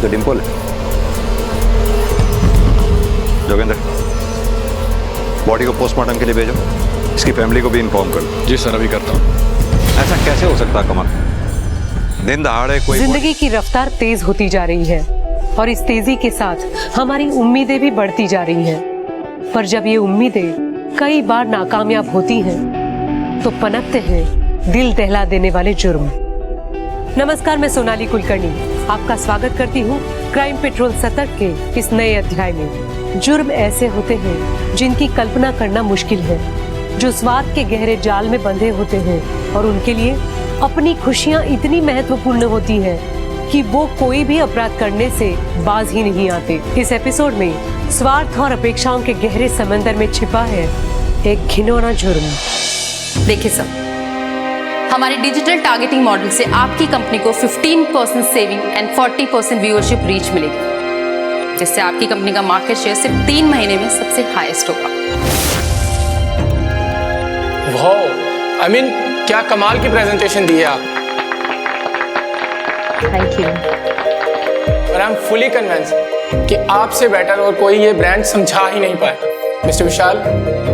तो डिम्पल है। जोगेंद्र, बॉडी को पोस्टमार्टम के लिए भेजो, इसकी फैमिली को भी इन्फॉर्म कर दो। जी सर, अभी करता हूँ। ऐसा कैसे हो सकता कमल? दिन दहाड़े कोई जिंदगी की रफ्तार तेज होती जा रही है और इस तेजी के साथ हमारी उम्मीदें भी बढ़ती जा रही हैं। पर जब ये उम्मीदें कई बार नाकामयाब होती हैं तो पनपते हैं दिल दहला देने वाले जुर्म। नमस्कार, मैं सोनाली कुलकर्णी आपका स्वागत करती हूँ क्राइम पेट्रोल सतर्क के इस नए अध्याय में। जुर्म ऐसे होते हैं जिनकी कल्पना करना मुश्किल है, जो स्वार्थ के गहरे जाल में बंधे होते हैं और उनके लिए अपनी खुशियां इतनी महत्वपूर्ण होती हैं कि वो कोई भी अपराध करने से बाज ही नहीं आते। इस एपिसोड में स्वार्थ और अपेक्षाओं के गहरे समंदर में छिपा है एक घिनौना जुर्म। देखिए सर, हमारे डिजिटल टारगेटिंग मॉडल से आपकी कंपनी को 15% सेविंग एंड 40% व्यूअरशिप रीच मिलेगी, जिससे आपकी कंपनी का मार्केट शेयर सिर्फ 3 महीने में सबसे हाईएस्ट होगा। वाह, आई मीन क्या कमाल की प्रेजेंटेशन दी है आप। Thank you. और आई एम फुली कन्विंस कि आपसे बेटर और कोई ये ब्रांड समझा ही नहीं पाया। मिस्टर विशाल,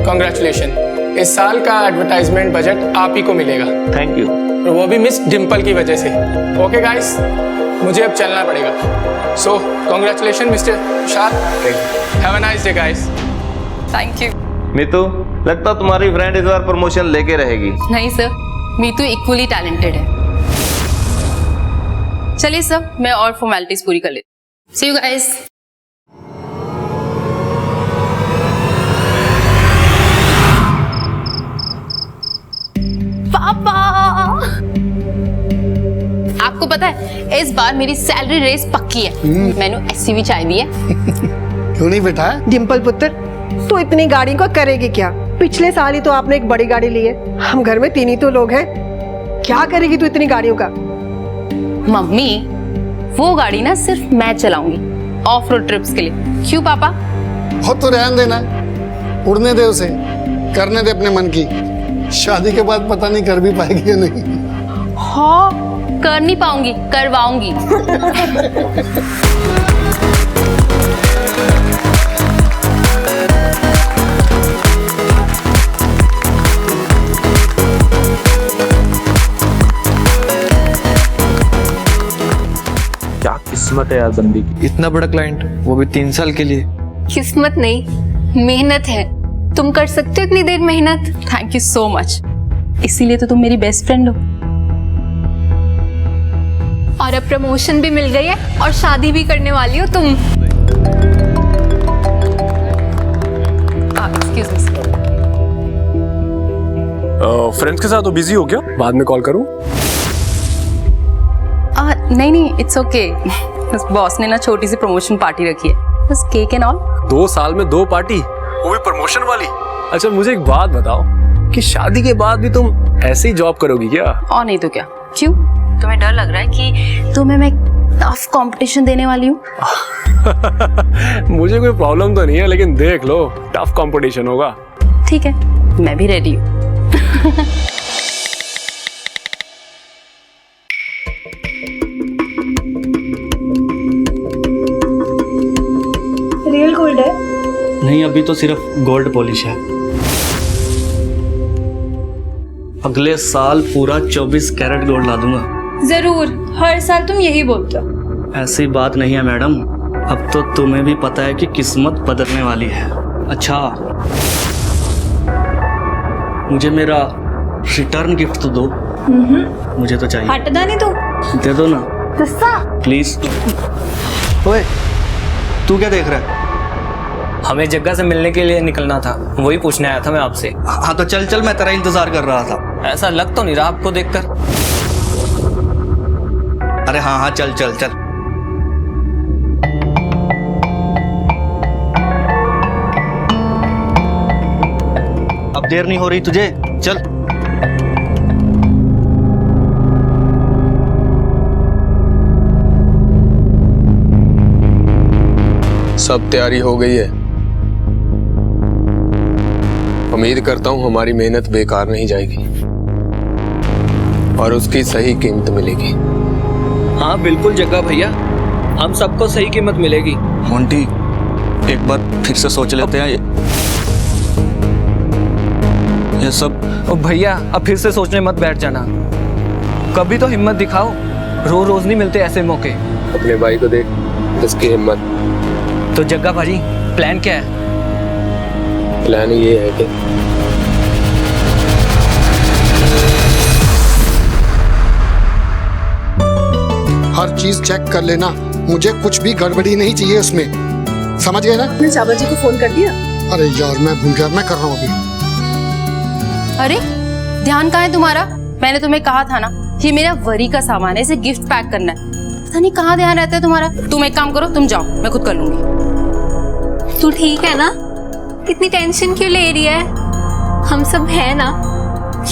कांग्रेचुलेशन, इस साल का एडवर्टाइजमेंट बजट आप ही को मिलेगा। Thank you. और वो भी मिस डिम्पल की वजह से। ओके गाइस, मुझे अब चलना पड़ेगा। So congratulation mister Vishal, have a nice day guys. Thank you. Meetu, लगता तुम्हारी फ्रेंड इस बार प्रमोशन लेके रहेगी। नहीं सर, मीतू इक्वली टैलेंटेड है। चलिए सर, मैं और फॉर्मेलिटीज पूरी कर लेती हूँ। सी यू गाइस। पापा, आपको पता है इस बार मेरी सैलरी रेस पक्की है। मैंने एसयूवी चाय दी है। क्यों नहीं बेटा? डिम्पल पुत्र, तू इतनी गाड़ी को करेगी क्या? पिछले साल ही तो आपने एक बड़ी गाड़ी ली है। हम घर में 3 ही तो लोग हैं। क्या करेगी तू इतनी गाड़ियों का? मम्मी, वो गाड़ी ना सिर्फ मैं चलाऊंगी ऑफ रोड ट्रिप्स के लिए। क्यों पापा? हो तो रहने देना, उड़ने दे उसे, करने दे अपने मन की। शादी के बाद पता नहीं कर भी पाएगी या नहीं। हाँ, कर नहीं पाऊंगी, करवाऊंगी। क्या किस्मत है यार बंदी की। इतना बड़ा क्लाइंट, वो भी 3 साल के लिए। किस्मत नहीं, मेहनत है। तुम कर सकते हो इतनी देर मेहनत। Thank you so much. इसीलिए तो तुम मेरी बेस्ट फ्रेंड हो। और अब प्रमोशन भी मिल गई है और शादी भी करने वाली हो तुम। Excuse me. फ्रेंड्स के साथ तो बिजी हो क्या? बाद में कॉल करूं? नहीं, इट्स ओके। बस बॉस ने ना छोटी सी प्रमोशन पार्टी रखी है, बस केक एंड ऑल। 2 साल में 2 पार्टी, वो भी प्रमोशन वाली। अच्छा मुझे एक बात बताओ कि शादी के बाद भी तुम ऐसे ही जॉब करोगी क्या? और नहीं तो क्या। क्यों, तुम्हें डर लग रहा है कि तुम्हें मैं टफ कंपटीशन देने वाली हूँ? मुझे कोई प्रॉब्लम तो नहीं है, लेकिन देख लो टफ कंपटीशन होगा। ठीक है, मैं भी रेडी हूँ। रियल गोल्ड है? नहीं, अभी तो सिर्फ गोल्ड पॉलिश है। अगले साल पूरा 24 कैरेट गोल्ड ला दूंगा। जरूर, हर साल तुम यही बोलते हो। ऐसी बात नहीं है मैडम, अब तो तुम्हें भी पता है कि किस्मत बदलने वाली है। अच्छा, मुझे मेरा रिटर्न गिफ्ट तो दो। मुझे तो चाहिए। हटदा नहीं तू। दे दो ना प्लीज। ओए, तू क्या देख रहा है? हमें जग्गा से मिलने के लिए निकलना था, वही पूछने आया था मैं आपसे। हाँ तो चल चल, मैं तेरा इंतजार कर रहा था। ऐसा लग तो नहीं रहा आपको देखकर। अरे हाँ हाँ, चल चल चल। अब देर नहीं हो रही तुझे, चल। सब तैयारी हो गई है। उम्मीद करता हूं हमारी मेहनत बेकार नहीं जाएगी और उसकी सही कीमत मिलेगी। हाँ बिल्कुल जग्गा भैया, हम सबको सही कीमत मिलेगी। मोंटी, एक बार फिर से सोच लेते हैं ये सब। ओ भैया, अब फिर से सोचने मत बैठ जाना, कभी तो हिम्मत दिखाओ, रोज रोज नहीं मिलते ऐसे मौके। अपने भाई को देख, इसकी हिम्मत। तो जग्गा भाजी, प्लान क्या है? प्लान ये है कि हर चीज चेक कर लेना, मुझे कुछ भी गड़बड़ी नहीं चाहिए उसमें, समझ गए ना? आपने चावल जी को फोन कर दिया? अरे यार मैं भूल गया, मैं कर रहा हूँ अभी। अरे ध्यान कहाँ है तुम्हारा? मैंने तुम्हें कहा था ना, ये मेरा वरी का सामान है, इसे गिफ्ट पैक करना है। पता नहीं कहाँ ध्यान रहता है तुम्हारा। तुम एक काम करो, तुम जाओ, मैं खुद कर लूंगी। तू ठीक है ना? कितनी टेंशन क्यों ले रही है? हम सब है ना।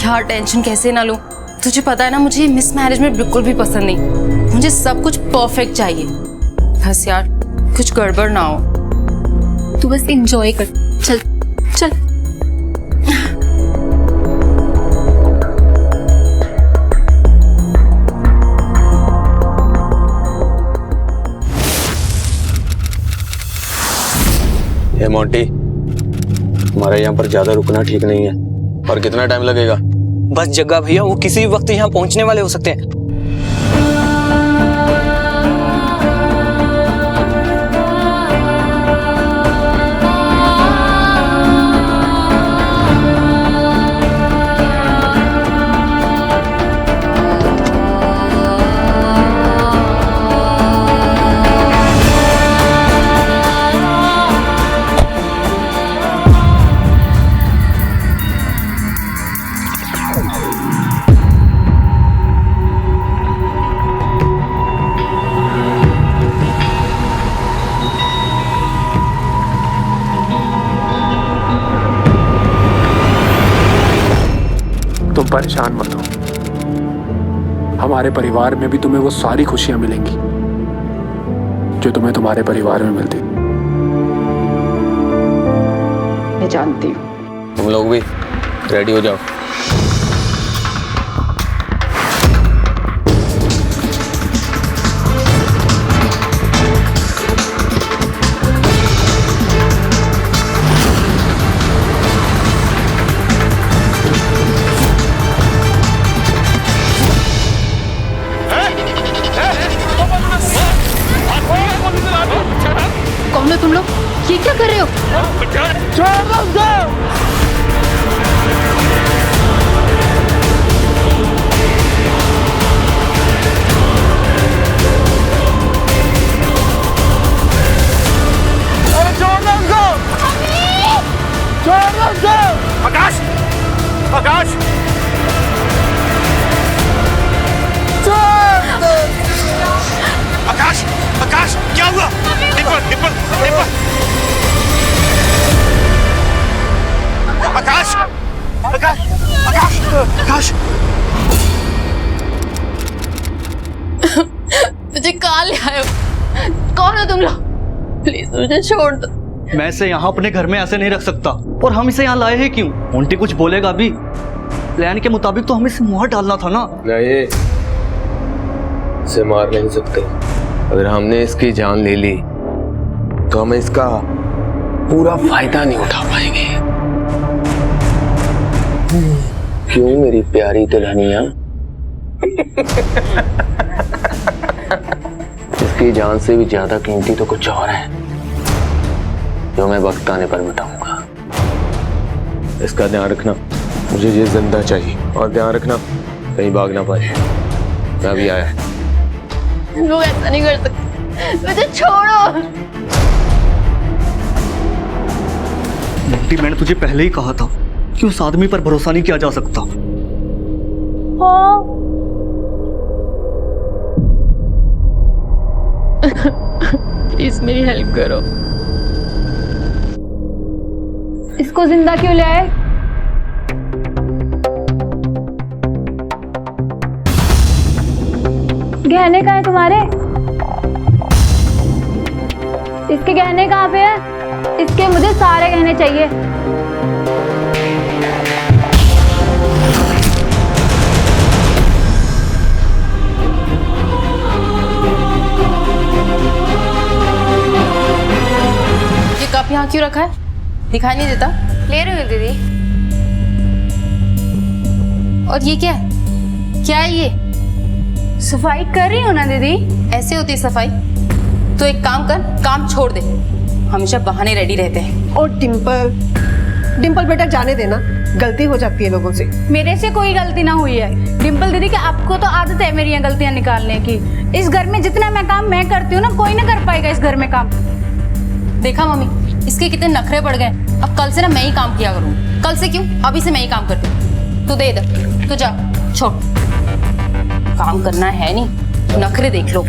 यार टेंशन कैसे ना लूं? तुझे पता है ना, मुझे मिसमैनेजमेंट बिल्कुल भी पसंद नहीं। मुझे सब कुछ परफेक्ट चाहिए, बस यार कुछ गड़बड़ ना हो। तू बस एंजॉय कर, चल चल। ये मोंटी, हमारे यहाँ पर ज्यादा रुकना ठीक नहीं है। और कितना टाइम लगेगा? बस जग्गा भैया, वो किसी भी वक्त यहाँ पहुँचने वाले हो सकते हैं। तुम परेशान मत हो, हमारे परिवार में भी तुम्हें वो सारी खुशियां मिलेंगी जो तुम्हें तुम्हारे परिवार में मिलती। मैं जानती हूँ। तुम लोग भी रेडी हो जाओ। कौन हो तुम लोग? ये क्या कर रहे हो? आकाश, आकाश, आकाश, आकाश, क्या हुआ? निपल, निपल, निपल। आकाश, आकाश, आकाश, आकाश। मुझे कहाँ ले आए हो? कौन हो तुम लोग? प्लीज मुझे छोड़ दो। मैं इसे यहाँ अपने घर में ऐसे नहीं रख सकता। और हम इसे यहाँ लाए हैं क्यों? मोंटी कुछ बोलेगा भी? प्लान के मुताबिक तो हमें इसे मार डालना था ना। नहीं, इसे मार नहीं सकते। अगर हमने इसकी जान ले ली तो हम इसका पूरा फायदा नहीं उठा पाएंगे। क्यों मेरी प्यारी दुल्हनिया? इसकी जान से भी ज्यादा कीमती तो कुछ और है जो मैं वक्त आने पर बताऊंगा। इसका ध्यान रखना, मुझे ये जिंदा चाहिए। और ध्यान रखना कहीं भाग ना पाए। मैं भी आया। लोग ऐसा नहीं कर सकते, मुझे छोड़ो। मोंटी, मैंने तुझे पहले ही कहा था कि उस आदमी पर भरोसा नहीं किया जा सकता। प्लीज मेरी हेल्प करो। इसको जिंदा क्यों ले आए? गहने कहाँ है तुम्हारे? इसके गहने कहाँ पे है? इसके मुझे सारे गहने चाहिए। क्यों रखा है, दिखाई नहीं देता? ले रही हूँ दीदी। और ये क्या है, क्या है ये? सफाई कर रही हूँ ना दीदी। ऐसे होती है सफाई? तो एक काम कर, काम छोड़ दे, हमेशा बहाने रेडी रहते हैं। और डिम्पल, डिम्पल बेटा जाने देना, गलती हो जाती है लोगों से। मेरे से कोई गलती ना हुई है डिम्पल दीदी, कि आपको तो आदत है मेरी यहाँ गलतियाँ निकालने की। इस घर में जितना मैं काम मैं करती हूँ ना, कोई ना कर पाएगा इस घर में काम। देखा मम्मी, इसके कितने नखरे बढ़ गए। अब कल से ना मैं ही काम किया करूँ। कल से क्यों, अभी से मैं ही काम करती हूँ। तू दे इधर, तू जा, छोड़, काम करना है नहीं, नखरे देख लो।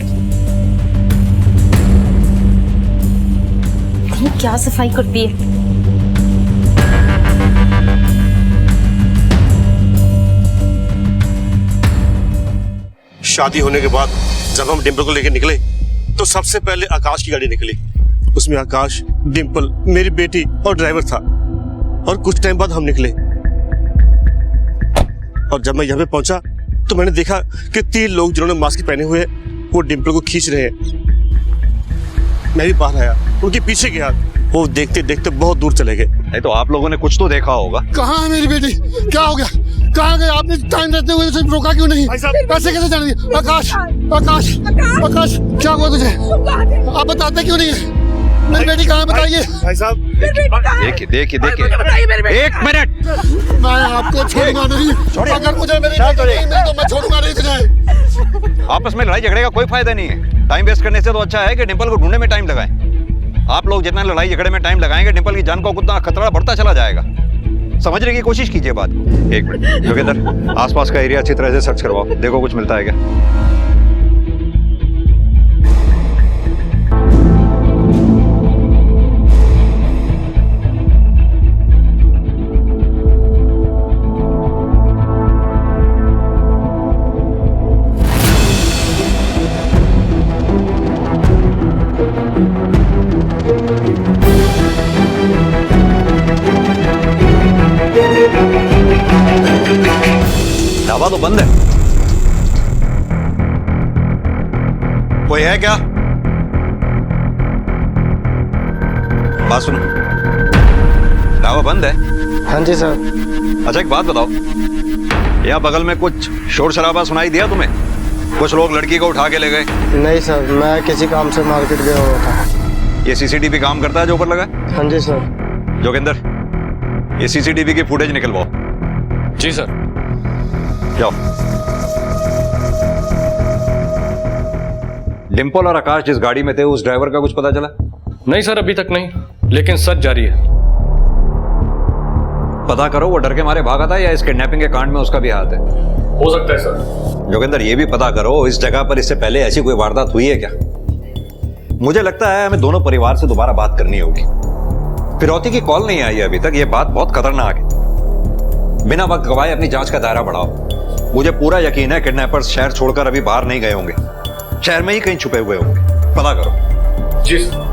क्या सफाई करती है। शादी होने के बाद जब हम डिम्पल को लेकर निकले तो सबसे पहले आकाश की गाड़ी निकली। उसमें आकाश, डिम्पल, मेरी बेटी और ड्राइवर था। और कुछ टाइम बाद हम निकले और जब मैं यहाँ पे पहुंचा तो मैंने देखा कि 3 लोग जिन्होंने मास्क पहने हुए वो डिम्पल को खींच रहे हैं। मैं भी बाहर आया, उनके पीछे गया, वो देखते देखते बहुत दूर चले गए। नहीं तो आप लोगों ने कुछ तो देखा होगा। कहाँ है मेरी बेटी? क्या हो गया? कहाँ गए? आपने टाइम रहते हुए उसे रोका क्यों नहीं? ऐसे कैसे जाने दिया? आकाश, आकाश, आकाश, क्या हुआ तुझे? आप बताते क्यों नहीं है? मेरी बेटी कहाँ है, बताइए। भाई साहब देखिए देखिए देखिए, 1 मिनट। मैं आपको छोड़ूंगा नहीं। अगर मुझे मेरी बेटी नहीं मिली तो मैं छोड़ूंगा नहीं तुझे। आपस में लड़ाई झगड़े का कोई फायदा नहीं है। टाइम वेस्ट करने से तो अच्छा है कि डिम्पल को ढूंढने में टाइम लगाएं। आप लोग जितना लड़ाई झगड़े में टाइम लगाएंगे, डिम्पल की जान को उतना खतरा बढ़ता चला जाएगा। समझने की कोशिश कीजिए बात को। 1 मिनट योगेंद्र, आसपास का एरिया अच्छी तरह से सर्च करवाओ, देखो कुछ मिलता है क्या। ढाबा तो बंद है, कोई है क्या? बात सुनो, ढाबा बंद है? हाँ जी सर। अच्छा एक बात बताओ, यहाँ बगल में कुछ शोर शराबा सुनाई दिया तुम्हें? कुछ लोग लड़की को उठा के ले गए? नहीं सर, मैं किसी काम से मार्केट गया हुआ था। ये सीसीटीवी काम करता है जो ऊपर लगा है? हाँ जी सर। जोगिंदर, ये सीसीटीवी की फुटेज निकलवाओ। जी सर। जाओ। डिम्पल और आकाश जिस गाड़ी में थे उस ड्राइवर का कुछ पता चला? नहीं सर, अभी तक नहीं, लेकिन सर्च जारी है। पता करो वो डर के मारे भागा था या इस किडनैपिंग के कांड में उसका भी हाथ है। हो सकता है सर। जोगिंदर, ये भी पता करो इस जगह पर इससे पहले ऐसी कोई वारदात हुई है क्या? मुझे लगता है हमें दोनों परिवार से दोबारा बात करनी होगी। फिरौती की कॉल नहीं आई है अभी तक, ये बात बहुत खतरनाक है। बिना वक्त गवाए अपनी जांच का दायरा बढ़ाओ। मुझे पूरा यकीन है किडनैपर्स शहर छोड़कर अभी बाहर नहीं गए होंगे, शहर में ही कहीं छुपे हुए होंगे। पता करो। जी सर।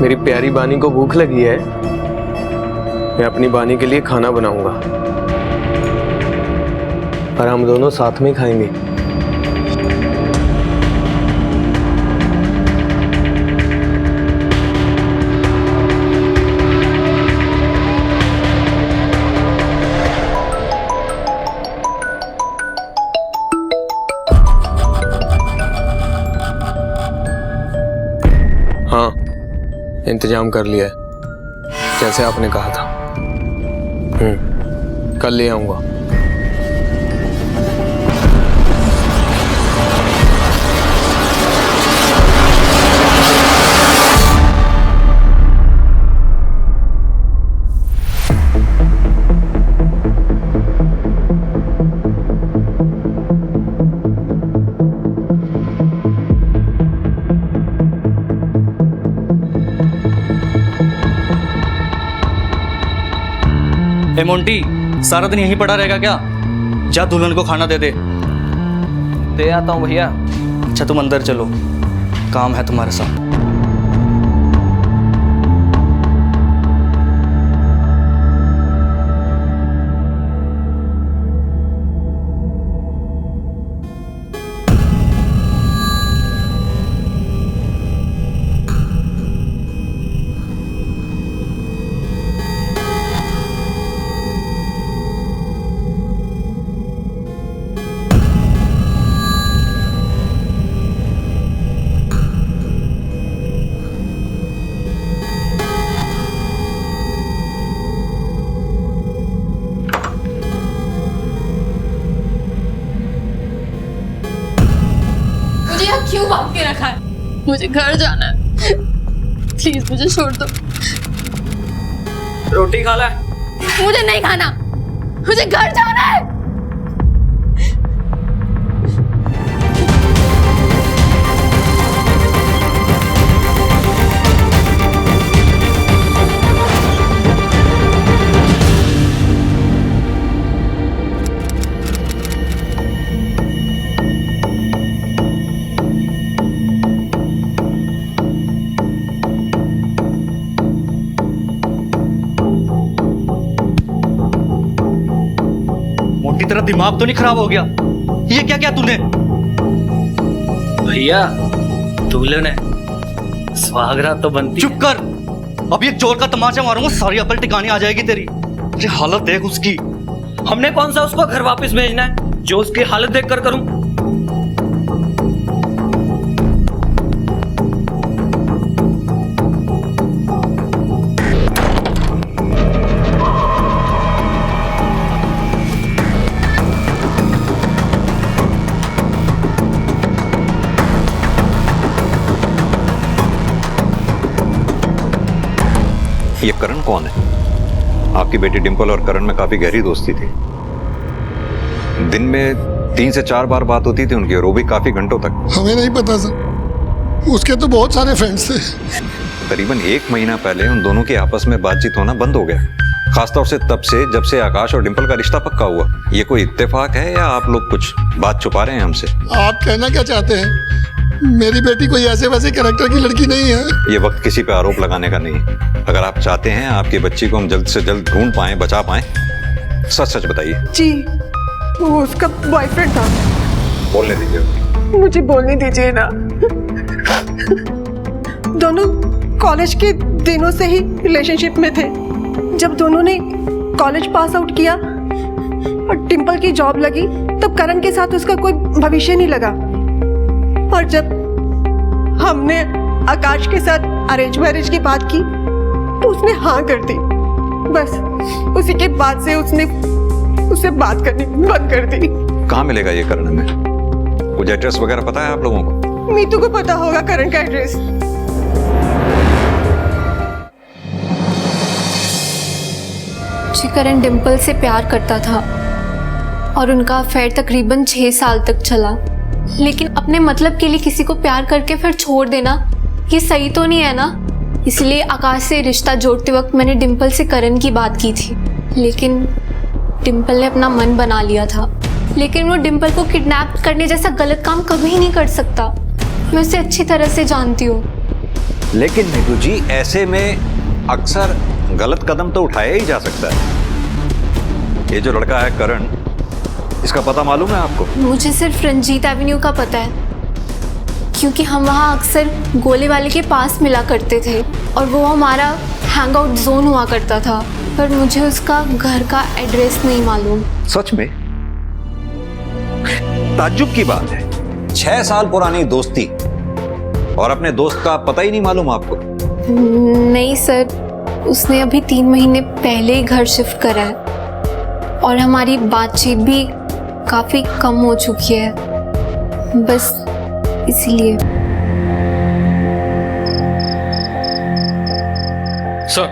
मेरी प्यारी बानी को भूख लगी है, मैं अपनी बानी के लिए खाना बनाऊंगा और हम दोनों साथ में खाएंगे। हाँ, इंतजाम कर लिया है जैसे आपने कहा था। कल ले आऊंगा। ए मोंटी, सारा दिन यहीं पड़ा रहेगा क्या? जा दुल्हन को खाना दे दे। दे आता हूँ भैया। अच्छा तुम अंदर चलो, काम है तुम्हारे साथ। क्यों बांध के रखा है? मुझे घर जाना है, प्लीज मुझे छोड़ दो। रोटी खा ले। मुझे नहीं खाना, मुझे घर जाना है। तेरा दिमाग तो नहीं खराब हो गया? ये क्या क्या तूने? भैया दूल्हे ने स्वागरात तो बनती। चुप कर, अब एक जोर का तमाचा मारूंगा, सारी अकल टिकानी आ जाएगी तेरी। ये हालत देख उसकी। हमने कौन सा उसको घर वापस भेजना है जो उसकी हालत देख कर करूं? ये करण कौन है? आपकी बेटी डिंपल और करण में काफी गहरी दोस्ती थी। दिन में 3 से 4 बार बात होती थी उनकी, और वो भी काफी घंटों तक। हमें नहीं पता सर, उसके तो बहुत सारे फ्रेंड्स थे। करीबन 1 महीना पहले उन दोनों की आपस में बातचीत होना बंद हो गया, खासतौर से तब से जब से आकाश और डिंपल का रिश्ता पक्का हुआ। ये कोई इत्तेफाक है या आप लोग कुछ बात छुपा रहे हैं हमसे? आप कहना क्या चाहते हैं? मेरी बेटी कोई ऐसे वैसे कैरेक्टर की लड़की नहीं है। ये वक्त किसी पे आरोप लगाने का नहीं है। अगर आप चाहते हैं आपकी बच्ची को हम जल्द से जल्द ढूंढ पाएं, बचा पाएं, सच सच बताइए। जी, वो उसका बॉयफ्रेंड था। बोलने दीजिए। मुझे बोलने दीजिए ना। दोनों कॉलेज के दिनों से ही रिलेशनशिप में थे। जब दोनों ने कॉलेज पास आउट किया और डिंपल की जॉब लगी, तब करण के साथ उसका कोई भविष्य नहीं लगा। और जब हमने आकाश के साथ अरेंज मैरिज की बात की तो उसने हाँ कर दी। बस उसी के बाद से उसने उससे बात करनी बंद कर दी। कहाँ मिलेगा ये करण में? कुछ एड्रेस वगैरह पता है आप लोगों को? मीतू को पता होगा करण का एड्रेस। जी, करण डिंपल से प्यार करता था और उनका अफेयर तकरीबन 6 साल तक चला। लेकिन अपने मतलब के लिए किसी को प्यार करके फिर छोड़ देना, ये सही तो नहीं है ना। इसलिए आकाश से रिश्ता जोड़ते वक्त मैंने डिंपल से करण की बात की थी, लेकिन डिंपल ने अपना मन बना लिया था। लेकिन वो डिंपल को किडनैप करने जैसा गलत काम कभी नहीं कर सकता। मैं उसे अच्छी तरह से जानती हूँ। लेकिन नीतू जी, ऐसे में अक्सर गलत कदम तो उठाया ही जा सकता है। ये जो लड़का है करण, इसका पता मालूम है आपको? मुझे सिर्फ रंजीत एवेन्यू का पता है, क्योंकि हम वहाँ अक्सर गोले वाले के पास मिला करते थे और वो हमारा हैंग आउट जोन हुआ करता था। पर मुझे उसका घर का एड्रेस नहीं मालूम। सच में? ताज्जुब की बात है, 6 साल पुरानी दोस्ती और अपने दोस्त का पता ही नहीं मालूम आपको? नहीं सर, उसने अभी 3 महीने पहले ही घर शिफ्ट करा है और हमारी बातचीत भी काफी कम हो चुकी है, बस इसलिए। सर,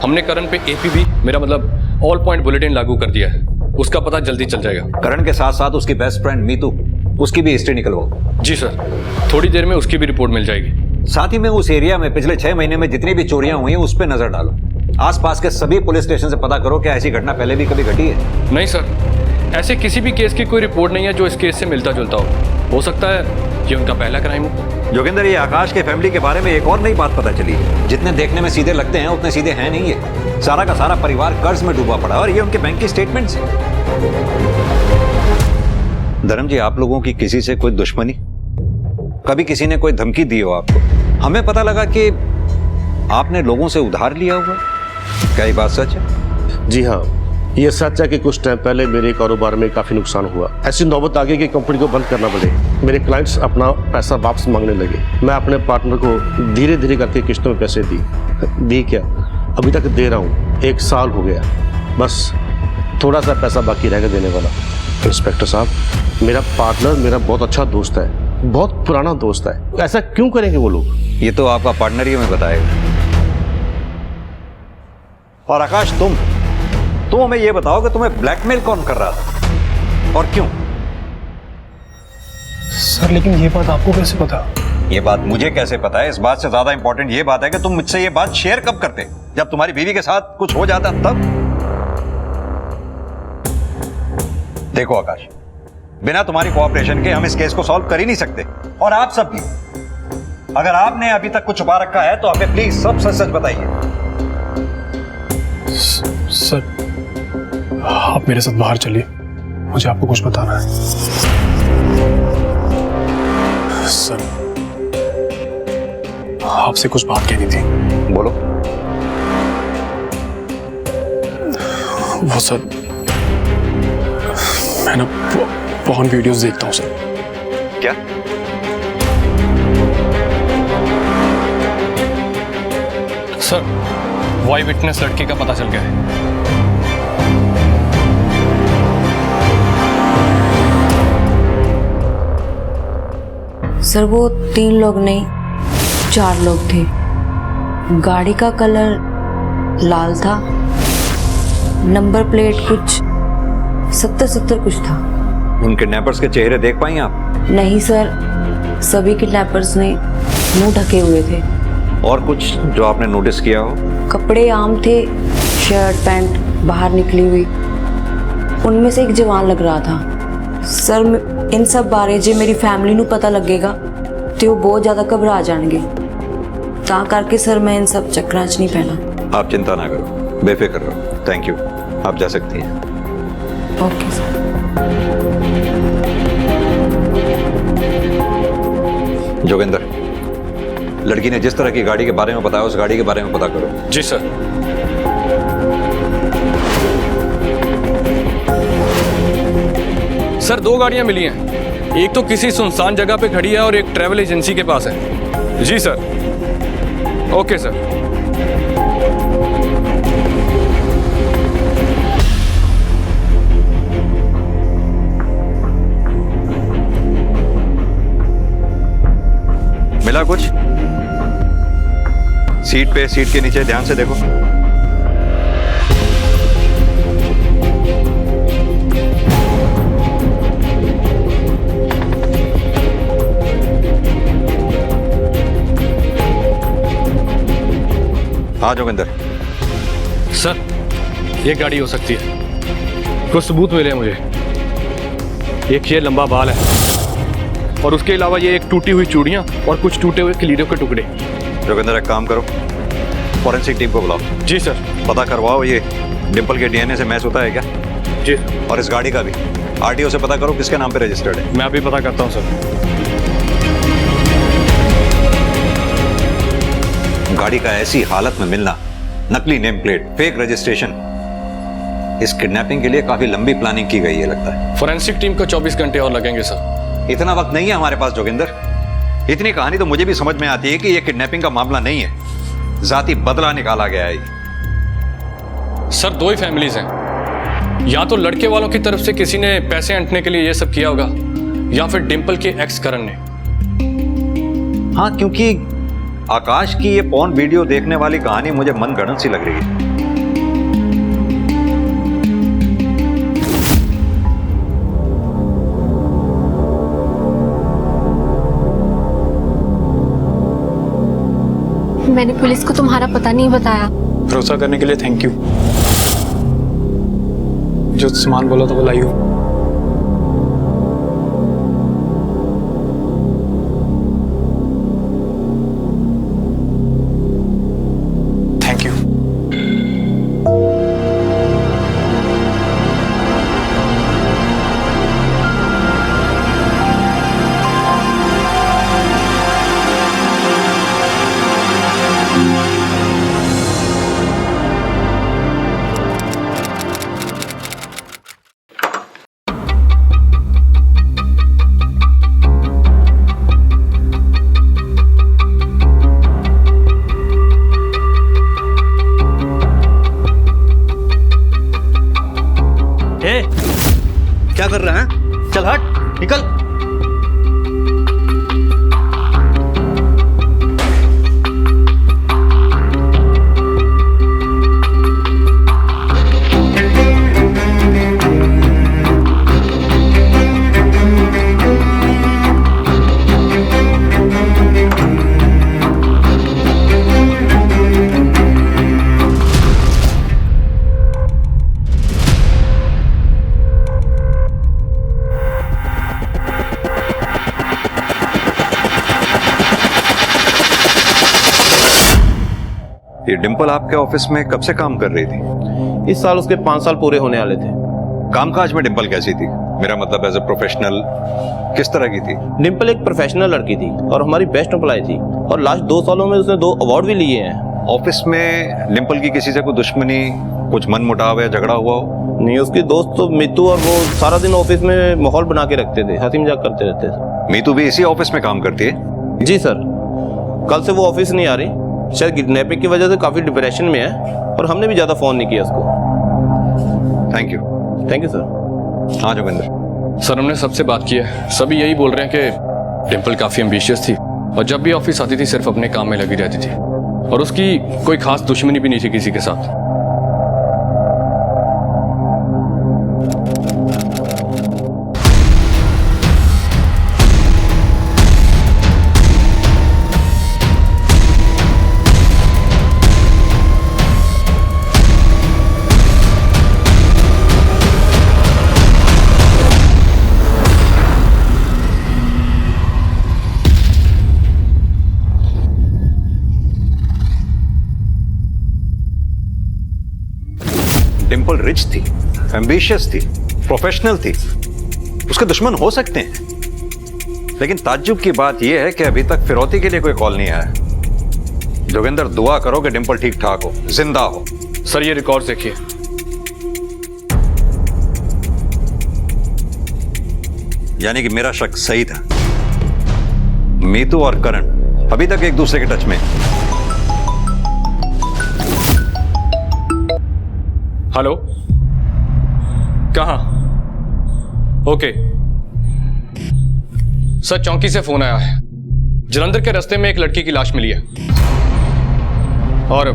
हमने करण पे एपीबी, मेरा मतलब ऑल पॉइंट बुलेटिन लागू कर दिया है। उसका पता जल्दी चल जाएगा। करण के साथ साथ उसकी बेस्ट फ्रेंड मीतू, उसकी भी हिस्ट्री निकलवाओ। जी सर, थोड़ी देर में उसकी भी रिपोर्ट मिल जाएगी। साथ ही में उस एरिया में पिछले 6 महीने में जितनी भी चोरियां हुई हैं उस पर नजर डालो। आसपास के सभी पुलिस स्टेशन से पता करो क्या ऐसी घटना पहले भी कभी घटी है। नहीं सर, ऐसे किसी भी केस की कोई रिपोर्ट नहीं है जो इस केस से मिलता जुलता हो सकता है ये उनका पहला क्राइम हो। जोगिंदर, ये आकाश के फैमिली के बारे में एक और नई बात पता चली है। जितने देखने में सीधे लगते हैं उतने सीधे हैं नहीं है। सारा का सारा परिवार कर्ज में डूबा पड़ा और ये उनके बैंक की स्टेटमेंट है। धर्म जी, आप लोगों की किसी से कोई दुश्मनी, कभी किसी ने कोई धमकी दी हो आपको? हमें पता लगा कि आपने लोगों से उधार लिया हुआ। क्या ये बात सच है? जी हाँ, ये सच है कि कुछ टाइम पहले मेरे कारोबार में काफी नुकसान हुआ। ऐसी नौबत आ गई कि कंपनी को बंद करना पड़े। मेरे क्लाइंट्स अपना पैसा वापस मांगने लगे। मैं अपने पार्टनर को धीरे धीरे करके किस्तों में पैसे दी क्या, अभी तक दे रहा हूँ। 1 साल हो गया, बस थोड़ा सा पैसा बाकी रह गया देने वाला। इंस्पेक्टर साहब, मेरा पार्टनर मेरा बहुत अच्छा दोस्त है, बहुत पुराना दोस्त है। ऐसा क्यों करेंगे वो लोग? ये तो आपका पार्टनर ही हमें बताएगा। और आकाश, तुम हमें ये बताओ कि तुम्हें ब्लैकमेल कौन कर रहा था और क्यों? सर, लेकिन ये बात आपको कैसे पता? ये बात मुझे कैसे पता है? इस बात से ज्यादा इंपॉर्टेंट ये बात है कि तुम मुझसे ये बात शेयर कब करते? जब तुम्हारी बीवी के साथ कुछ हो जाता तब? देखो आकाश, बिना तुम्हारी कोऑपरेशन के हम इस केस को सॉल्व कर ही नहीं सकते। और आप सब भी, अगर आपने अभी तक कुछ छुपा रखा है तो हमें प्लीज सब सच सच बताइए। सर, आप मेरे साथ बाहर चलिए, मुझे आपको कुछ बताना है। सर, आपसे कुछ बात कहनी थी। बोलो। वो सर, मैं ना पॉर्न वीडियोस देखता हूँ सर। क्या? सर, वाई विटनेस लड़के का पता चल गया है। सर, वो 3 लोग नहीं 4 लोग थे। गाड़ी का कलर लाल था, नंबर प्लेट कुछ 70 कुछ था। उन किडनैपर्स के चेहरे देख पाई आप? नहीं सर, सभी किडनैपर्स ने मुंह ढके हुए थे। और कुछ जो आपने नोटिस किया हो? कपड़े आम थे, शर्ट पैंट बाहर निकली हुई। उनमें से एक जवान लग रहा था। सर, इन सब बारे जे मेरी फैमिली ਨੂੰ पता लगेगा तो वो बहुत ज़्यादा घबरा जाएंगे। ਤਾਂ करके सर मैं इन सब चक्करां 'ਚ नहीं पैना। आप चिंता ना करो, बेफिक्र रहो। थैंक यू, आप जा सकती हैं। Okay sir. जोगिंदर, लड़की ने जिस तरह की गाड़ी के बारे में बताया उस गाड़ी के बारे में पता करो। जी सर। सर, 2 गाड़ियां मिली हैं। एक तो किसी सुनसान जगह पे खड़ी है और एक ट्रैवल एजेंसी के पास है। जी सर। Okay sir. मिला कुछ? सीट पे, सीट के नीचे ध्यान से देखो। हाँ जोगिंदर। सर, ये गाड़ी हो सकती है। कुछ सबूत मिले हैं मुझे। एक ये लंबा बाल है और उसके अलावा ये एक टूटी हुई चूड़ियां और कुछ टूटे हुए किलीरों के टुकड़े। जोगिंदर, एक काम करो, फॉरेंसिक टीम को बुलाओ। जी सर। पता करवाओ ये डिंपल के डीएनए से मैच होता है क्या? जी। और इस गाड़ी का भी आरटीओ से पता करो किसके नाम पे रजिस्टर्ड है। मैं अभी पता करता हूँ सर। गाड़ी का ऐसी हालत में मिलना, नकली नेम प्लेट, फेक रजिस्ट्रेशन, इस किडनैपिंग के लिए काफी लंबी प्लानिंग की गई है लगता है। फोरेंसिक टीम को 24 घंटे और लगेंगे सर। इतना वक्त नहीं है हमारे पास जोगिंदर। इतनी कहानी तो मुझे भी समझ में आती है कि यह किडनैपिंग का मामला नहीं है, जाती बदला निकाला गया है। सर, 2 ही फैमिलीज हैं। या तो लड़के वालों की तरफ से किसी ने पैसे ऐंठने के लिए यह सब किया होगा, या फिर डिंपल के एक्स करण ने। हाँ, क्योंकि आकाश की ये पॉर्न वीडियो देखने वाली कहानी मुझे मनगढ़ंत सी लग रही है। मैंने पुलिस को तुम्हारा पता नहीं बताया। भरोसा करने के लिए थैंक यू। जो सामान बोला था वो लाई हो। Thank you. ए, क्या कर रहा है? चल हट, निकल। ये डिंपल आपके ऑफिस में कब से काम कर रही थी? इस साल उसके 5 साल पूरे होने वाले थे। कामकाज में डिंपल कैसी थी? मेरा मतलब एज ए प्रोफेशनल किस तरह की थी? डिंपल एक प्रोफेशनल लड़की थी और हमारी बेस्ट एम्प्लॉय थी, और लास्ट 2 सालों में उसने 2 अवार्ड भी लिए हैं। ऑफिस में डिंपल की किसी से कोई दुश्मनी, कुछ मन मुटाव या झगड़ा हुआ हो? नहीं, उसकी दोस्त तो मीतू और वो सारा दिन ऑफिस में माहौल बना के रखते थे, हंसी मजाक करते रहते थे। मीतू भी इसी ऑफिस में काम करती है? जी सर, कल से वो ऑफिस नहीं आ रही, शायद किडनैपिंग की वजह से काफी डिप्रेशन में है, और हमने भी ज्यादा फोन नहीं किया उसको। Thank you. Thank you sir. हाँ जोगिंदर। सर हमने सबसे बात की है, सभी यही बोल रहे हैं कि डिंपल काफी एम्बिशियस थी और जब भी ऑफिस आती थी सिर्फ अपने काम में लगी रहती थी, और उसकी कोई खास दुश्मनी भी नहीं थी किसी के साथ। डिंपल रिच थी, एम्बिशियस थी, प्रोफेशनल थी, उसके दुश्मन हो सकते हैं, लेकिन ताज्जुब की बात यह है कि अभी तक फिरौती के लिए कोई कॉल नहीं आया। जोगिंदर, दुआ करो कि डिंपल ठीक ठाक हो, जिंदा हो। सर ये रिकॉर्ड देखिए। यानी कि मेरा शक सही था, मीतू और करण अभी तक एक दूसरे के टच में। हेलो, कहाँ? ओके सर, चौकी से फोन आया है, जलंधर के रास्ते में एक लड़की की लाश मिली है। और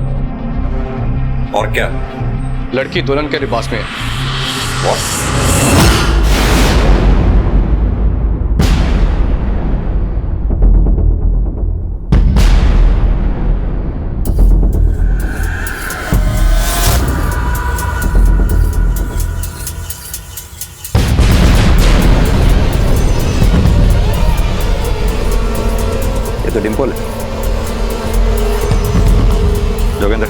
क्या? लड़की दुल्हन के लिबास में है। ये तो डिंपल है। जोगिंदर,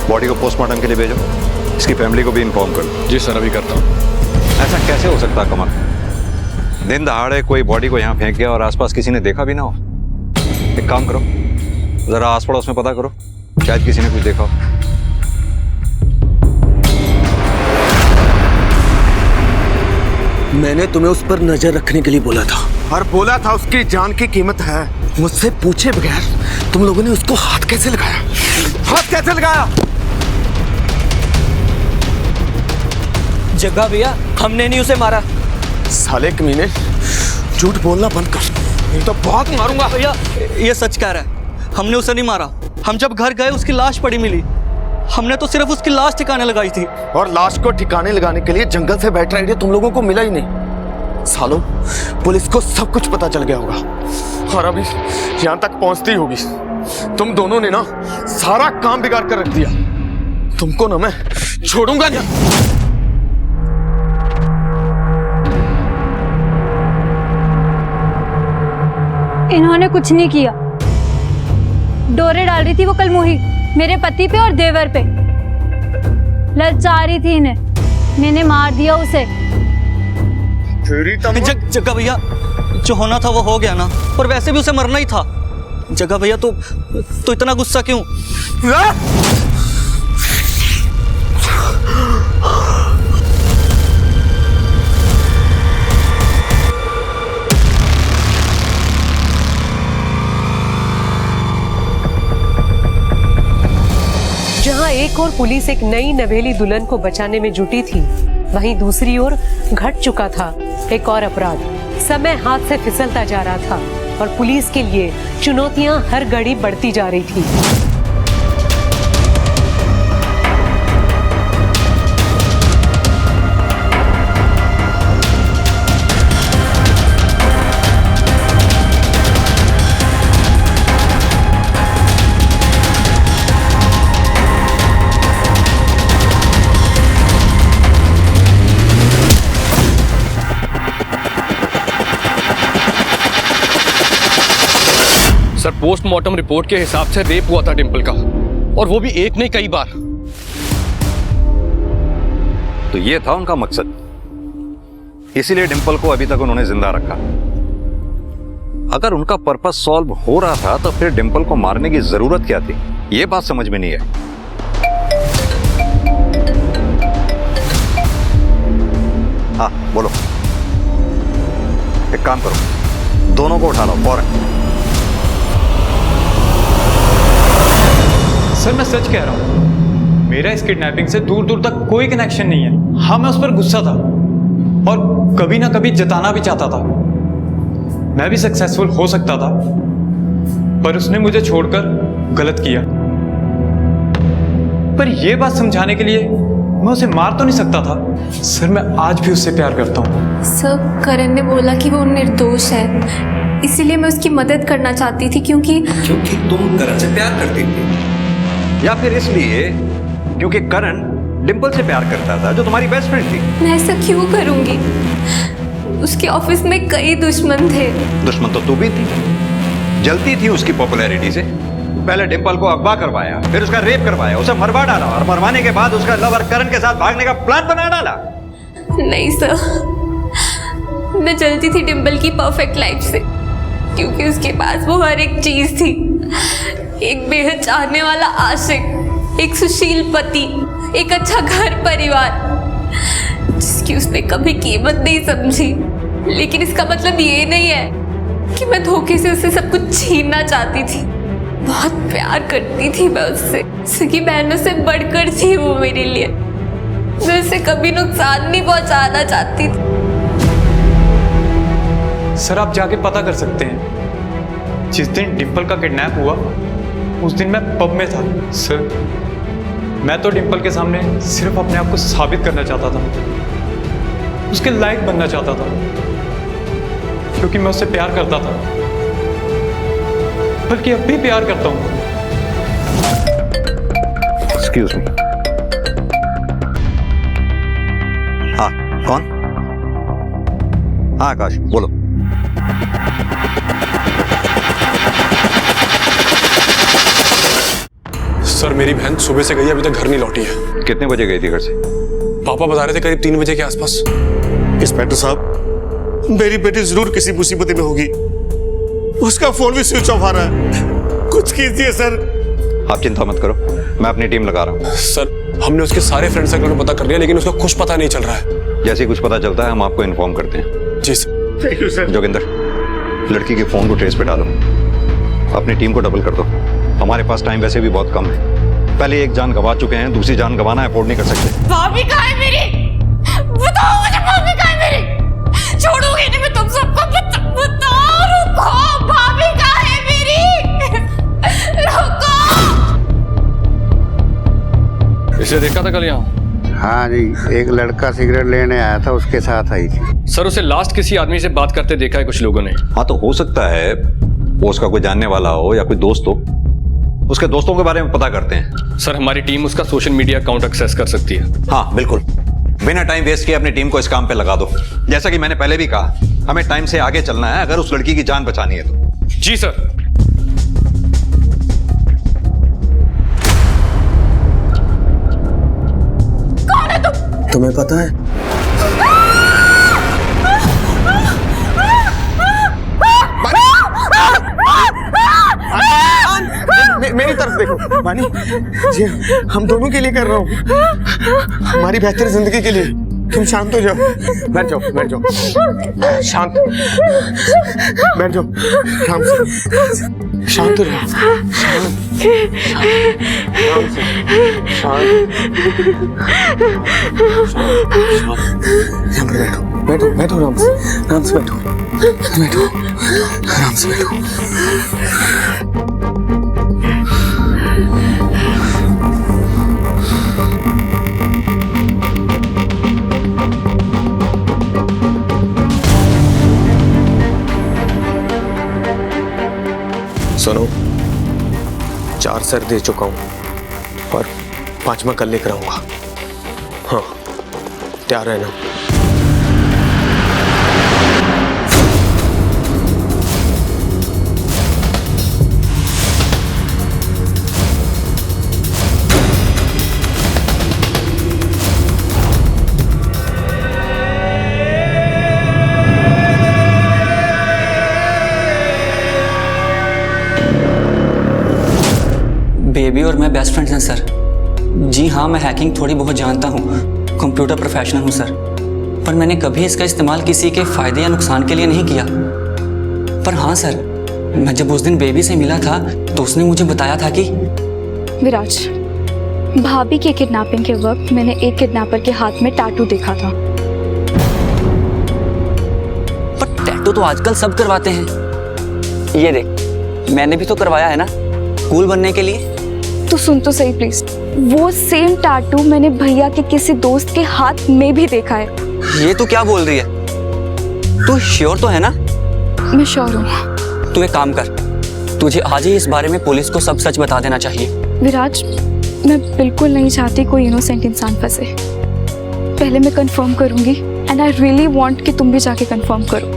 बॉडी को पोस्टमार्टम के लिए भेजो, इसकी फैमिली को भी इन्फॉर्म कर दो। जी सर, अभी करता हूँ। ऐसा कैसे हो सकता कमल? दिन दहाड़े कोई बॉडी को यहाँ फेंक गया और आसपास किसी ने देखा भी ना हो। एक काम करो, जरा आस पड़ोस में पता करो, शायद किसी ने कुछ देखा हो। मैंने तुम्हें उस पर नजर रखने के लिए बोला था, और बोला था उसकी जान की कीमत है। मुझसे पूछे बगैर तुम लोगों ने उसको हाथ कैसे लगाया? हाथ कैसे लगाया? जग्गा भैया, हमने नहीं उसे मारा। साले कमीने, झूठ बोलना बंद कर, नहीं तो बहुत मारूंगा। भैया ये सच कह रहा है, हमने उसे नहीं मारा। हम जब घर गए उसकी लाश पड़ी मिली, हमने तो सिर्फ उसकी लाश ठिकाने लगाई थी। और लाश को ठिकाने लगाने के लिए जंगल से बैटरा आइडिया तुम लोगों को मिला ही नहीं। सालों, पुलिस को सब कुछ पता चल गया होगा और अभी यहाँ तक पहुँचती होगी। तुम दोनों ने ना सारा काम बिगाड़ कर रख दिया। तुमको ना मैं छोड़ूंगा नहीं। इन्होंने कुछ नहीं किया। डोरे डाल रही थी वो कलमुही मेरे पति पे और देवर पे। ललचा रही थी इन्हें, मैंने मार दिया उसे। जग्गा भैया, जो होना था वो हो गया ना, और वैसे भी उसे मरना ही था। जग्गा भैया तो इतना गुस्सा क्यों? जहां एक और पुलिस एक नई नवेली दुल्हन को बचाने में जुटी थी, वहीं दूसरी ओर घट चुका था एक और अपराध। समय हाथ से फिसलता जा रहा था और पुलिस के लिए चुनौतियां हर घड़ी बढ़ती जा रही थी। सर, पोस्टमार्टम रिपोर्ट के हिसाब से रेप हुआ था डिंपल का, और वो भी एक नहीं कई बार। तो ये था उनका मकसद, इसीलिए डिंपल को अभी तक उन्होंने जिंदा रखा। अगर उनका पर्पस सॉल्व हो रहा था तो फिर डिंपल को मारने की जरूरत क्या थी, ये बात समझ में नहीं आई। हाँ बोलो। एक काम करो, दोनों को उठा लो फौरन। सर मैं सच कह रहा हूँ, मेरा इस किडनैपिंग से दूर दूर तक कोई कनेक्शन नहीं है। हाँ मैं उस पर गुस्सा था और कभी ना कभी जताना भी चाहता था। मैं भी सक्सेसफुल हो सकता था, पर उसने मुझे छोड़कर गलत किया। पर यह बात समझाने के लिए मैं उसे मार तो नहीं सकता था। सर मैं आज भी उससे प्यार करता हूँ। सर करण ने बोला कि वो निर्दोष है, इसीलिए मैं उसकी मदद करना चाहती थी। क्योंकि तुम करण से प्यार करती थी, या फिर इसलिए क्योंकि करण डिंपल से प्यार करता था जो तुम्हारी बेस्ट फ्रेंड थी? मैं ऐसा क्यों करूंगी? उसके ऑफिस में कई दुश्मन थे। दुश्मन तो तू भी थी, जलती थी उसकी पॉपुलैरिटी से। पहले डिंपल को अगवा करवाया, फिर उसका रेप करवाया, उसे मरवा डाला, और मरवाने के बाद उसका लवर करण के साथ भागने का प्लान बना डाला। नहीं सर, मैं जलती थी डिंपल की परफेक्ट लाइफ से, क्योंकि उसके पास वो हर एक चीज थी। एक बेहद चाहने वाला आशिक, एक सुशील पति, एक अच्छा घर परिवार, जिसकी उसने कभी कीमत नहीं समझी। लेकिन इसका मतलब ये नहीं है कि मैं धोखे से उससे सब कुछ छीनना चाहती थी। बहुत प्यार करती थी मैं उससे, सगी बहनों से बढ़कर थी वो मेरे लिए। मैं उसे कभी नुकसान नहीं पहुंचाना चाहती थी। सर आप जाके पता कर सकते हैं, जिस दिन डिंपल का किडनैप हुआ उस दिन मैं पब में था। सर मैं तो डिंपल के सामने सिर्फ अपने आप को साबित करना चाहता था, उसके लायक बनना चाहता था, क्योंकि मैं उससे प्यार करता था, बल्कि अब भी प्यार करता हूं। Excuse me. हाँ कौन? हाँ आकाश बोलो। सर मेरी बहन सुबह से गई है, अभी तक घर नहीं लौटी है। कितने बजे गई थी घर से? पापा बता रहे थे करीब 3 बजे के आसपास। इंस्पेक्टर साहब, मेरी बेटी जरूर किसी मुसीबत में होगी। उसका फोन भी स्विच ऑफ आ रहा है, कुछ कीजिए सर। आप चिंता मत करो, मैं अपनी टीम लगा रहा हूँ। सर हमने उसके सारे फ्रेंड सर्कल में पता कर लिया, लेकिन उसका कुछ पता नहीं चल रहा है। जैसे कुछ पता चलता है हम आपको इन्फॉर्म करते हैं। जी sir. Thank you sir. Joginder, लड़की के फोन को ट्रेस पे डालो, अपनी टीम को डबल कर दो। हमारे पास टाइम वैसे भी बहुत कम है। पहले एक जान गवा चुके हैं, दूसरी जान गवाना अफोर्ड नहीं कर सकते। भाभी कहाँ है मेरी? बताओ मुझे, भाभी कहाँ है मेरी? छोड़ूंगी नहीं मैं तुम सबको। बताओ, रुको, भाभी कहाँ है मेरी? रुको। इसे देखा था कल यहाँ? हाँ जी, एक लड़का सिगरेट लेने आया था, उसके साथ आई थी। सर उसे लास्ट किसी आदमी से बात करते देखा है कुछ लोगों ने। हाँ तो हो सकता है वो उसका कोई जानने वाला हो या कोई दोस्त हो, उसके दोस्तों के बारे में पता करते हैं। सर हमारी टीम उसका सोशल मीडिया अकाउंट एक्सेस कर सकती है। हाँ बिल्कुल, बिना टाइम वेस्ट किए अपनी टीम को इस काम पे लगा दो। जैसा कि मैंने पहले भी कहा, हमें टाइम से आगे चलना है अगर उस लड़की की जान बचानी है तो। जी सर। कौन है तुम? तुम्हें पता है मेरी तरफ देखो बानी जी, हम दोनों के लिए कर रहा हूँ, हमारी बेहतर जिंदगी के लिए। तुम शांत हो जाओ, बैठ जाओ, बैठ जाओ, शांत बैठ जाओ, आराम से, शांत हो जाओ, शांत, बैठो, बैठो, बैठो, आराम से, आराम से बैठो, बैठो, आराम से बैठो। सुनो, 4 सर दे चुका हूं और 5वां कल लेकर आऊंगा। हाँ, तैयार रहना। बेबी और मैं बेस्ट फ्रेंड्स हैं सर। जी हाँ, मैं हैकिंग थोड़ी बहुत जानता हूँ, कंप्यूटर प्रोफेशनल हूँ सर, पर मैंने कभी इसका इस्तेमाल किसी के फ़ायदे या नुकसान के लिए नहीं किया। पर हाँ सर, मैं जब उस दिन बेबी से मिला था तो उसने मुझे बताया था कि विराज, भाभी के किडनैपिंग के वक्त मैंने एक किडनैपर के हाथ में टैटू देखा था। पर टैटू तो आजकल सब करवाते हैं। ये देख, मैंने भी तो करवाया है ना, कूल बनने के लिए। तो सुन तो सही प्लीज, वो सेम टैटू मैंने भैया के किसी दोस्त के हाथ में भी देखा है। ये तू क्या बोल रही है? तू श्योर तो है ना? मैं श्योर हूँ। तू एक काम कर, तुझे आज ही इस बारे में पुलिस को सब सच बता देना चाहिए। विराज, मैं बिल्कुल नहीं चाहती कोई इनोसेंट इंसान फंसे। पहले मैं कंफर्म करूंगी एंड आई रियली वांट कि तुम भी जाके कंफर्म करो,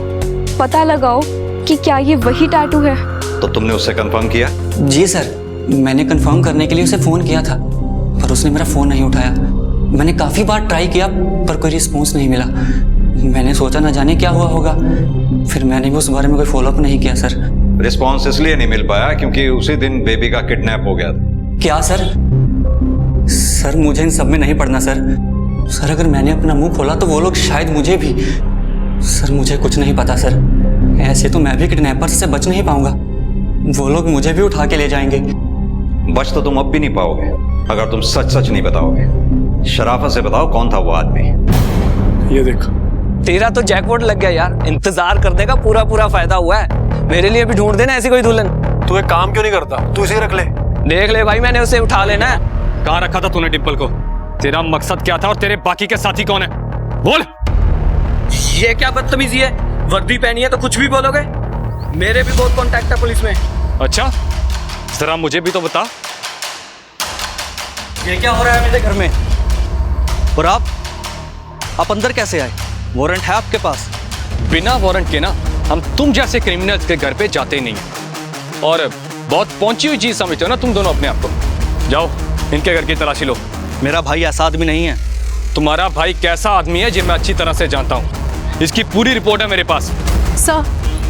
पता लगाओ कि क्या ये वही टैटू है। तो तुमने उससे कंफर्म किया? जी सर, मैंने कंफर्म करने के लिए उसे फ़ोन किया था, पर उसने मेरा फ़ोन नहीं उठाया। मैंने काफ़ी बार ट्राई किया पर कोई रिस्पॉन्स नहीं मिला। मैंने सोचा ना जाने क्या हुआ होगा, फिर मैंने भी उस बारे में कोई फॉलोअप नहीं किया सर। रिस्पॉन्स इसलिए नहीं मिल पाया क्योंकि उसी दिन बेबी का किडनैप हो गया था। क्या सर? सर मुझे इन सब में नहीं पड़ना सर। सर अगर मैंने अपना मुंह खोला तो वो लोग शायद मुझे भी। सर मुझे कुछ नहीं पता सर, ऐसे तो मैं भी किडनैपर से बच नहीं पाऊंगा, वो लोग मुझे भी उठा के ले जाएंगे। बच तो तुम अब भी नहीं पाओगे अगर तुम सच सच नहीं बताओगे। शराफत से बताओ कौन था वो आदमी। ये देख, तेरा तो जैकपॉट लग गया यार, इंतजार करने का पूरा पूरा फायदा हुआ है। मेरे लिए भी ढूंढ देना ऐसी कोई दुल्हन। तू एक काम क्यों नहीं करता, तू इसे रख ले। देख ले भाई, मैंने उसे उठा लेना है। कहाँ रखा था तूने डिम्पल को? तेरा मकसद क्या था और तेरे बाकी के साथी कौन है? बोल। ये क्या बदतमीजी है? वर्दी पहनी है तो कुछ भी बोलोगे? मेरे भी बहुत कॉन्टैक्ट है पुलिस में। अच्छा, जरा मुझे भी तो बता। ये क्या हो रहा है मेरे घर में? और आप अंदर कैसे आए? वारंट है आपके पास? बिना वारंट के ना हम तुम जैसे क्रिमिनल्स के घर पे जाते नहीं, और बहुत पहुंची हुई चीज समझते हो ना तुम दोनों अपने आप को। जाओ इनके घर की तलाशी लो। मेरा भाई ऐसा आदमी नहीं है। तुम्हारा भाई कैसा आदमी है ये मैं अच्छी तरह से जानता हूँ, इसकी पूरी रिपोर्ट है मेरे पास। सर,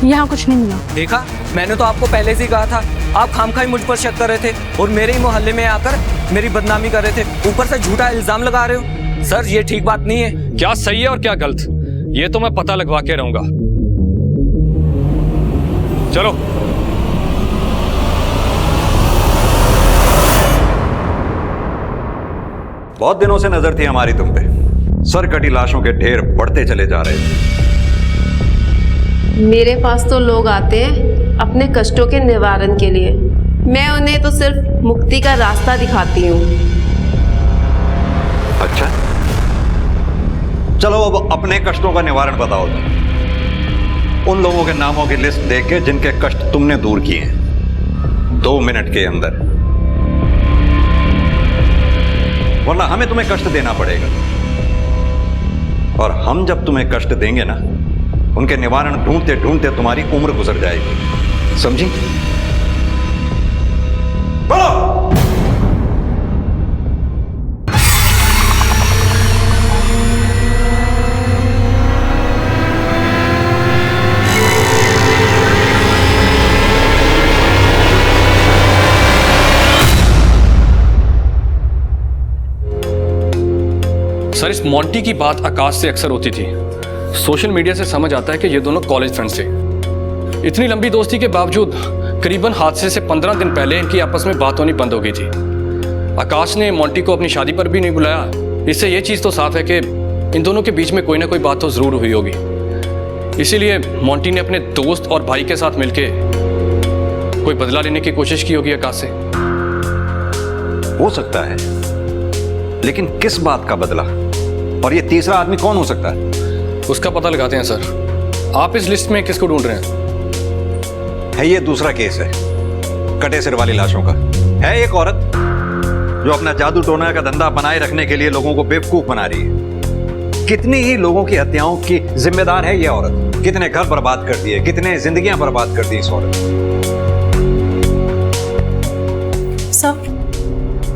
यहाँ कुछ नहीं मिला। देखा, मैंने तो आपको पहले से ही कहा था। आप खामखाई मुझ पर शक कर रहे थे और मेरे ही मोहल्ले में आकर मेरी बदनामी कर रहे थे, ऊपर से झूठा इल्जाम लगा रहे हो। सर ये ठीक बात नहीं है। क्या सही है और क्या गलत, ये तो मैं पता लगवा के रहूंगा। चलो। बहुत दिनों से नजर थी हमारी तुम पे। सर कटी लाशों के ढेर बढ़ते चले जा रहे थे। मेरे पास तो लोग आते हैं अपने कष्टों के निवारण के लिए, मैं उन्हें तो सिर्फ मुक्ति का रास्ता दिखाती हूँ। अच्छा, चलो अब अपने कष्टों का निवारण बताओ। उन लोगों के नामों की लिस्ट देख के जिनके कष्ट तुमने दूर किए हैं, 2 मिनट के अंदर वरना हमें तुम्हें कष्ट देना पड़ेगा। और हम जब तुम्हें कष्ट देंगे ना, उनके निवारण ढूंढते ढूंढते तुम्हारी उम्र गुजर जाएगी, समझी? बोलो। सर, इस मोंटी की बात आकाश से अक्सर होती थी। सोशल मीडिया से समझ आता है कि ये दोनों कॉलेज फ्रेंड्स थे। इतनी लंबी दोस्ती के बावजूद करीबन हादसे से 15 दिन पहले इनकी आपस में बात होनी बंद हो गई थी। आकाश ने मोंटी को अपनी शादी पर भी नहीं बुलाया। इससे ये चीज़ तो साफ है कि इन दोनों के बीच में कोई ना कोई बात तो ज़रूर हुई होगी। इसीलिए मोंटी ने अपने दोस्त और भाई के साथ मिलके कोई बदला लेने की कोशिश की होगी आकाश से। हो सकता है, लेकिन किस बात का बदला? और ये तीसरा आदमी कौन हो सकता है? उसका पता लगाते हैं सर। आप इस लिस्ट में किसको ढूंढ रहे हैं? ये दूसरा केस है, कटे सिर वाली लाशों का। है एक औरत जो अपना जादू टोना का धंधा बनाए रखने के लिए लोगों को बेवकूफ बना रही है। कितनी ही लोगों की हत्याओं की जिम्मेदार है ये औरत। कितने घर बर्बाद कर दिए, कितने जिंदगियां बर्बाद कर दी इस औरत। सर,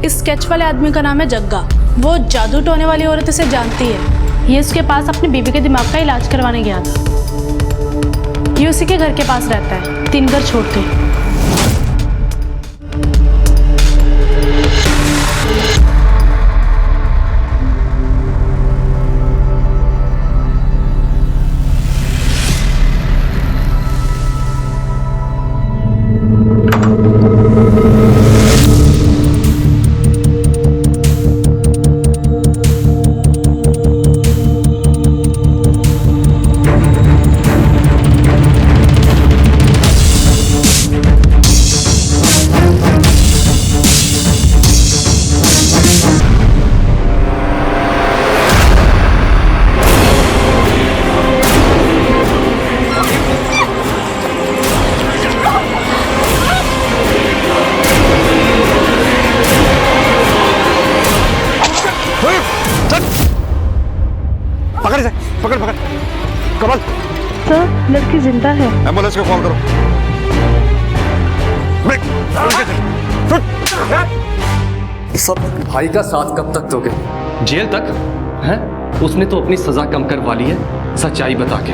इस स्केच वाले आदमी का नाम है जग्गा। वो जादू टोने वाली औरत इसे जानती है। ये उसके पास अपनी बीवी के दिमाग का इलाज करवाने गया था। ये उसी के घर के पास रहता है, 3 घर छोड़ के। पकड़ पकड़ कमल। सर, लड़की जिंदा है। एम्बुलेंस को कॉल करो। सब भाई का साथ कब तक दोगे? जेल तक है? उसने तो अपनी सजा कम करवा ली है सच्चाई बता के।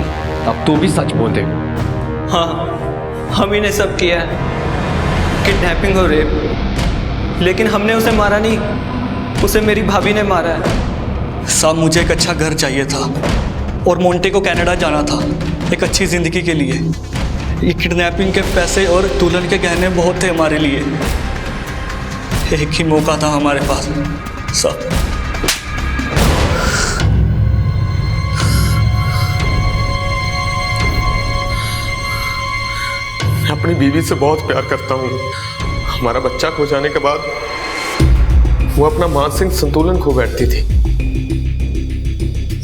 अब तू भी सच बोल दे। हाँ, हम ही ने सब किया है, किडनैपिंग और रेप। लेकिन हमने उसे मारा नहीं, उसे मेरी भाभी ने मारा है। साहब, मुझे एक अच्छा घर चाहिए था और मोंटे को कनाडा जाना था एक अच्छी जिंदगी के लिए। ये किडनैपिंग के पैसे और दुल्हन के गहने बहुत थे हमारे लिए। एक ही मौका था हमारे पास साहब। मैं अपनी बीवी से बहुत प्यार करता हूँ। हमारा बच्चा खो जाने के बाद वो अपना मानसिक संतुलन खो बैठती थी।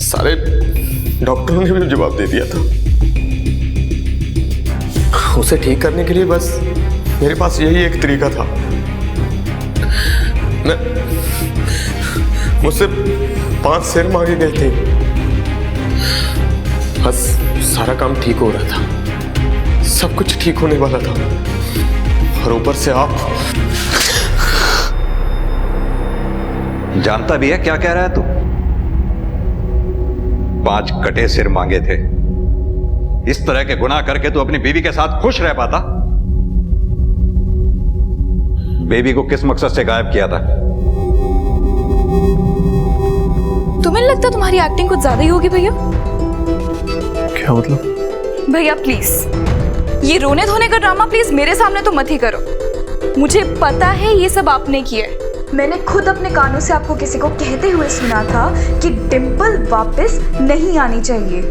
सारे डॉक्टरों ने भी जवाब दे दिया था। उसे ठीक करने के लिए बस मेरे पास यही एक तरीका था। मुझसे 5 शेर मांगे गए थे, बस सारा काम ठीक हो रहा था, सब कुछ ठीक होने वाला था। और ऊपर से आप। जानता भी है क्या कह रहा है तू? 5 कटे सिर मांगे थे। इस तरह के गुनाह करके तू अपनी बीवी के साथ खुश रह पाता? बेबी को किस मकसद से गायब किया था? तुम्हें लगता तुम्हारी एक्टिंग कुछ ज्यादा ही होगी भैया? क्या मतलब? भैया प्लीज ये रोने धोने का ड्रामा प्लीज मेरे सामने तो मत ही करो। मुझे पता है ये सब आपने किया है। मैंने खुद अपने कानों से आपको किसी को कहते हुए सुना था कि डिंपल वापस नहीं आनी चाहिए।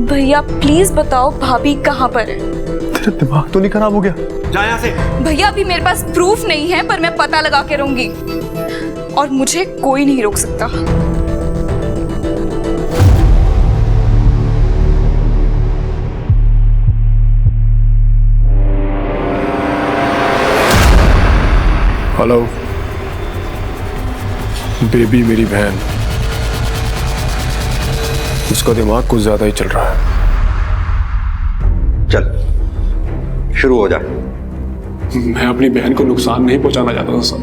भैया प्लीज बताओ भाभी कहाँ पर है? तेरा दिमाग तो नहीं खराब हो गया? जा यहाँ से। भैया अभी मेरे पास प्रूफ नहीं है, पर मैं पता लगा के रहूंगी और मुझे कोई नहीं रोक सकता। हेलो, बेबी मेरी बहन, उसका दिमाग कुछ ज्यादा ही चल रहा है। चल शुरू हो जा। मैं अपनी बहन को नुकसान नहीं पहुंचाना चाहता था सर।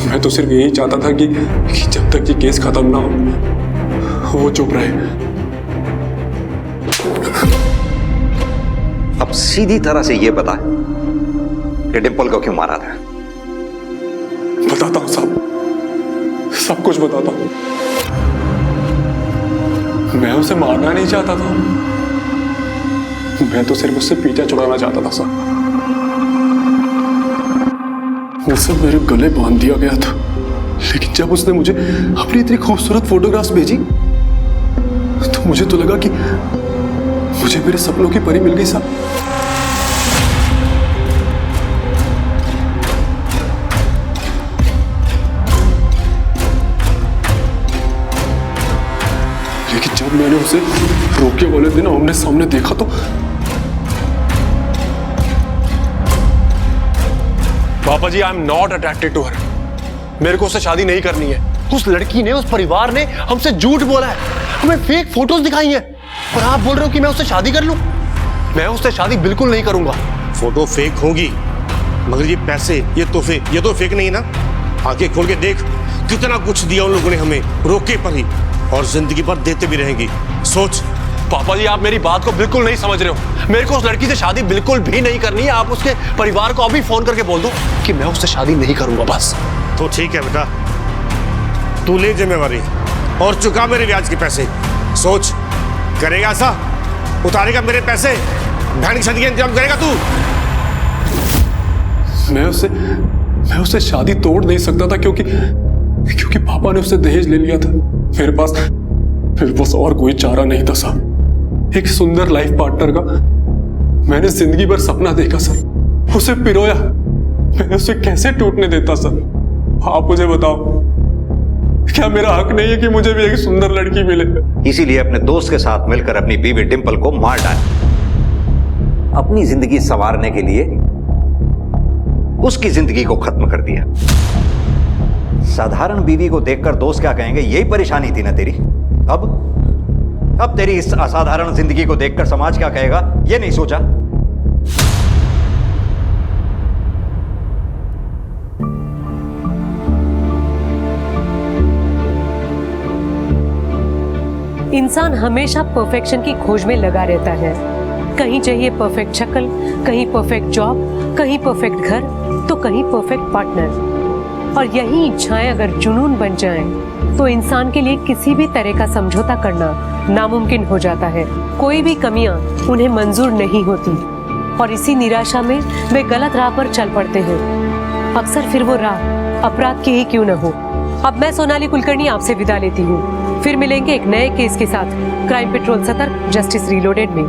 मैं तो सिर्फ यही चाहता था कि जब तक ये केस खत्म ना हो वो चुप रहे। अब सीधी तरह से ये बता कि डिंपल को क्यों मारा था। बताता हूं साहब, सब कुछ बताता हूं। मैं उसे मारना नहीं चाहता था, मैं तो सिर्फ उससे पीछा छुड़ाना चाहता था सर। वो सब मेरे गले बांध दिया गया था, लेकिन जब उसने मुझे अपनी इतनी खूबसूरत फोटोग्राफ्स भेजी तो मुझे तो लगा कि मुझे मेरे सपनों की परी मिल गई साहब। लेकिन जब मैंने उसे रोके वाले दिन आमने सामने देखा तो पापा जी, I am not attracted to her. मेरे को उससे शादी नहीं करनी है। उस लड़की ने, उस परिवार ने हमसे झूठ बोला है, हमें फेक फोटोज दिखाई हैं, और आप बोल रहे हो कि मैं उससे शादी कर लूं? मैं उससे शादी बिल्कुल नहीं करूंगा। फोटो फेक होगी, मगर ये पैसे, ये तोहफे, ये तो फेक नहीं ना। आंखें खोल के देख, कितना कुछ दिया उन लोगों ने हमें, रोके पर ही, और जिंदगी भर देते भी रहेंगी। सोच। पापा जी, आप मेरी बात को बिल्कुल नहीं समझ रहे हो। मेरे को उस लड़की से शादी बिल्कुल भी नहीं करनी है। आप उसके परिवार को अभी फोन करके बोल दो कि मैं उससे शादी नहीं करूंगा बस। तो ठीक है बेटा, तू ले जिम्मेवारी और चुका मेरे ब्याज के पैसे। सोच, करेगा ऐसा? उतारेगा मेरे पैसे? बहन की शादी का इंतजाम करेगा तू? मैं उससे शादी तोड़ नहीं सकता था क्योंकि पापा ने उससे दहेज ले लिया था। मेरे पास और कोई चारा नहीं था साहब। एक सुंदर लाइफ पार्टनर का मैंने जिंदगी भर सपना देखा सर, उसे पिरोया। मैं उसे कैसे टूटने देता सर? आप मुझे बताओ, क्या मेरा हक नहीं है कि मुझे भी एक सुंदर लड़की मिले? इसीलिए अपने दोस्त के साथ मिलकर अपनी बीवी डिंपल को मार डाला। अपनी जिंदगी संवारने के लिए उसकी जिंदगी को खत्म कर दिया। साधारण बीवी को देखकर दोस्त क्या कहेंगे, यही परेशानी थी ना तेरी। अब तेरी इस असाधारण जिंदगी को देखकर समाज क्या कहेगा, ये नहीं सोचा? इंसान हमेशा परफेक्शन की खोज में लगा रहता है। कहीं चाहिए परफेक्ट शक्ल, कहीं परफेक्ट जॉब, कहीं परफेक्ट घर, तो कहीं परफेक्ट पार्टनर। और यही इच्छाएं अगर जुनून बन जाएं, तो इंसान के लिए किसी भी तरह का समझौता करना नामुमकिन हो जाता है। कोई भी कमियां उन्हें मंजूर नहीं होती और इसी निराशा में वे गलत राह पर चल पड़ते हैं। अक्सर फिर वो राह अपराध की ही क्यों न हो। अब मैं सोनाली कुलकर्णी आपसे विदा लेती हूँ। फिर मिलेंगे एक नए केस के साथ क्राइम पेट्रोल सतर्क जस्टिस रीलोडेड में।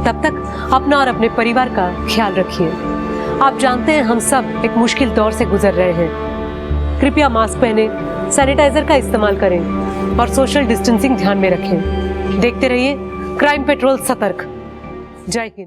तब तक अपना और अपने परिवार का ख्याल रखिए। आप जानते हैं हम सब एक मुश्किल दौर से गुजर रहे हैं। कृपया मास्क पहने, सैनिटाइजर का इस्तेमाल करें और सोशल डिस्टेंसिंग ध्यान में रखें। देखते रहिए क्राइम पेट्रोल सतर्क। जय हिंद।